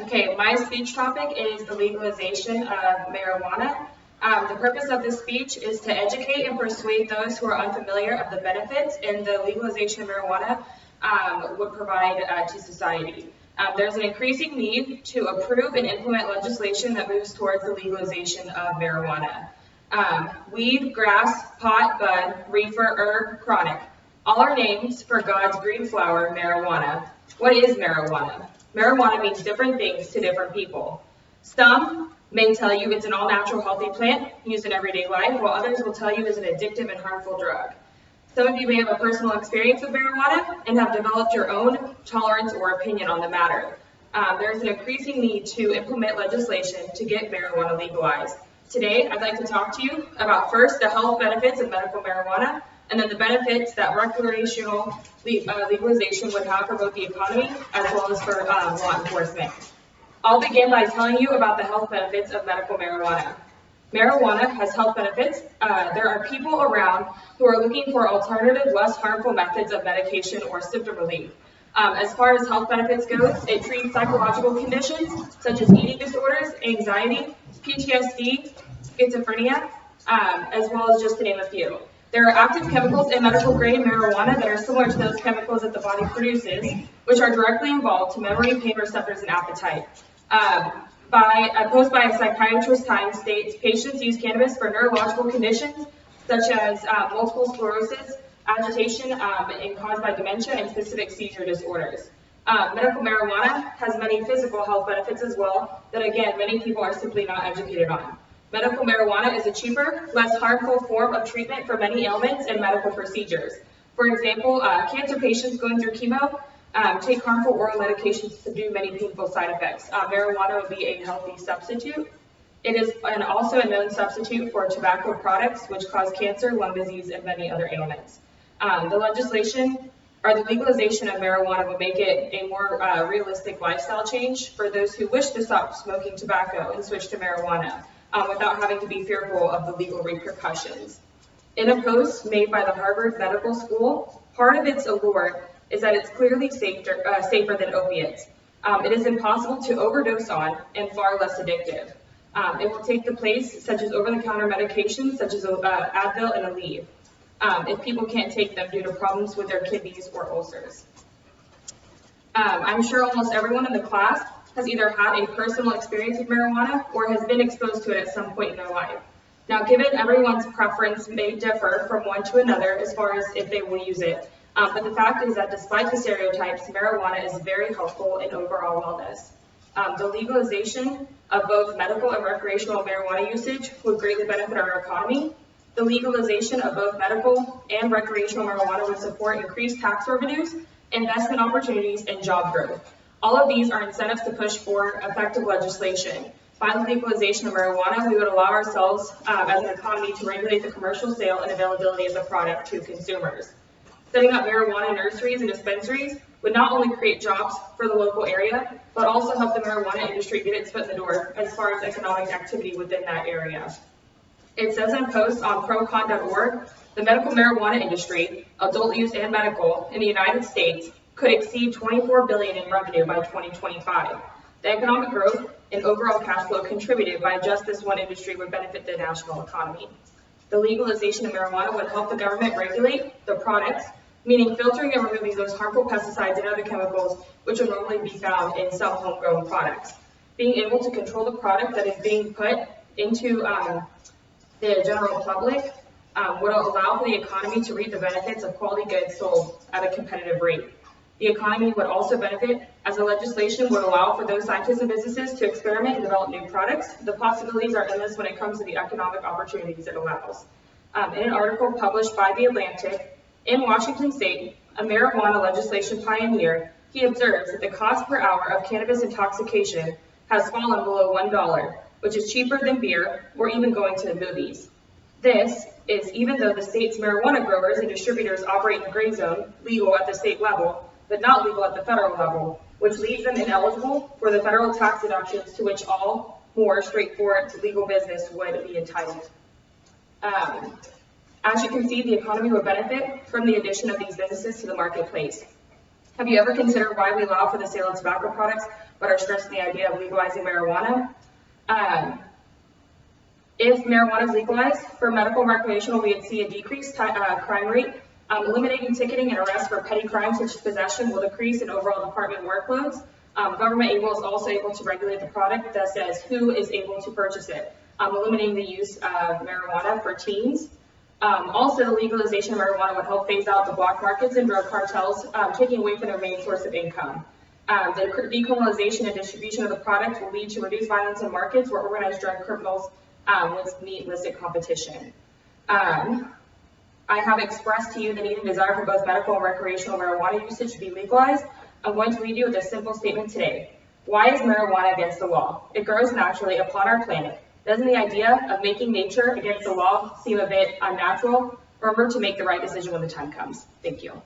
Okay, my speech topic is the legalization of marijuana. The purpose of this speech is to educate and persuade those who are unfamiliar of the benefits and the legalization of marijuana would provide to society. There's an increasing need to approve and implement legislation that moves towards the legalization of marijuana. Weed, grass, pot, bud, reefer, herb, chronic. All are names for God's green flower, marijuana. What is marijuana? Marijuana means different things to different people. Some may tell you it's an all-natural healthy plant used in everyday life, while others will tell you it's an addictive and harmful drug. Some of you may have a personal experience with marijuana and have developed your own tolerance or opinion on the matter. There's an increasing need to implement legislation to get marijuana legalized. Today, I'd like to talk to you about first the health benefits of medical marijuana, and then the benefits that recreational legalization would have for both the economy as well as for law enforcement. I'll begin by telling you about the health benefits of medical marijuana. Marijuana has health benefits. There are people around who are looking for alternative, less harmful methods of medication or symptom relief. As far as health benefits goes, it treats psychological conditions such as eating disorders, anxiety, PTSD, schizophrenia, as well as just to name a few. There are active chemicals in medical grade marijuana that are similar to those chemicals that the body produces, which are directly involved to memory, pain receptors, and appetite. A post by a psychiatrist Times states patients use cannabis for neurological conditions such as multiple sclerosis, agitation, and caused by dementia, and specific seizure disorders. Medical marijuana has many physical health benefits as well that, again, many people are simply not educated on. Medical marijuana is a cheaper, less harmful form of treatment for many ailments and medical procedures. For example, cancer patients going through chemo take harmful oral medications to subdue many painful side effects. Marijuana would be a healthy substitute. It is also a known substitute for tobacco products, which cause cancer, lung disease, and many other ailments. The legalization of marijuana would make it a more realistic lifestyle change for those who wish to stop smoking tobacco and switch to marijuana without having to be fearful of the legal repercussions. In a post made by the Harvard Medical School, part of its allure is that it's clearly safer than opiates. It is impossible to overdose on and far less addictive. It will take the place such as over-the-counter medications such as Advil and Aleve if people can't take them due to problems with their kidneys or ulcers. I'm sure almost everyone in the class has either had a personal experience with marijuana or has been exposed to it at some point in their life. Now, given everyone's preference may differ from one to another as far as if they will use it, but the fact is that despite the stereotypes, marijuana is very helpful in overall wellness. The legalization of both medical and recreational marijuana usage would greatly benefit our economy. The legalization of both medical and recreational marijuana would support increased tax revenues, investment opportunities, and job growth. All of these are incentives to push for effective legislation. By the legalization of marijuana, we would allow ourselves as an economy to regulate the commercial sale and availability of the product to consumers. Setting up marijuana nurseries and dispensaries would not only create jobs for the local area, but also help the marijuana industry get its foot in the door as far as economic activity within that area. It says in a post on procon.org, the medical marijuana industry, adult use and medical, in the United States could exceed $24 billion in revenue by 2025. The economic growth and overall cash flow contributed by just this one industry would benefit the national economy. The legalization of marijuana would help the government regulate the products, meaning filtering and removing those harmful pesticides and other chemicals which would normally be found in some homegrown products. Being able to control the product that is being put into the general public would allow for the economy to reap the benefits of quality goods sold at a competitive rate. The economy would also benefit as the legislation would allow for those scientists and businesses to experiment and develop new products. The possibilities are endless when it comes to the economic opportunities it allows. In an article published by The Atlantic, in Washington State, a marijuana legislation pioneer, he observes that the cost per hour of cannabis intoxication has fallen below $1, which is cheaper than beer or even going to the movies. This is even though the state's marijuana growers and distributors operate in the gray zone, legal at the state level, but not legal at the federal level, which leaves them ineligible for the federal tax deductions to which all more straightforward legal business would be entitled. As you can see, the economy would benefit from the addition of these businesses to the marketplace. Have you ever considered why we allow for the sale of tobacco products but are stressing the idea of legalizing marijuana. If marijuana is legalized for medical and recreational, we would see a decreased crime rate. Eliminating ticketing and arrests for petty crimes such as possession will decrease in overall department workloads. Government is also able to regulate the product that says who is able to purchase it, eliminating the use of marijuana for teens. Also, the legalization of marijuana would help phase out the black markets and drug cartels, taking away from their main source of income. The decriminalization and distribution of the product will lead to reduced violence in markets where organized drug criminals meet illicit competition. I have expressed to you the need and desire for both medical and recreational marijuana usage to be legalized. I'm going to leave you with a simple statement today. Why is marijuana against the law? It grows naturally upon our planet. Doesn't the idea of making nature against the law seem a bit unnatural? Remember to make the right decision when the time comes. Thank you.